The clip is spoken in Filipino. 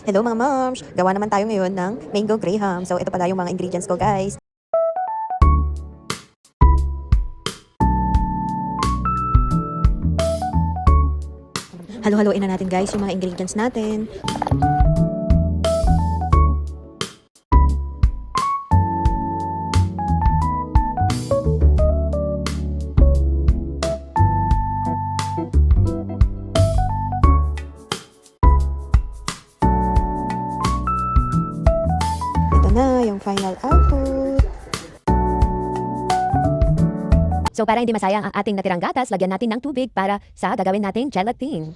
Hello mga moms! Gawa naman tayo ngayon ng mango graham. So ito pala yung mga ingredients ko guys. Halo-haloin na natin guys yung mga ingredients natin. Ito na yung final output. So para hindi masayang ang ating natirang gatas, lagyan natin ng tubig para sa gagawin nating gelatin.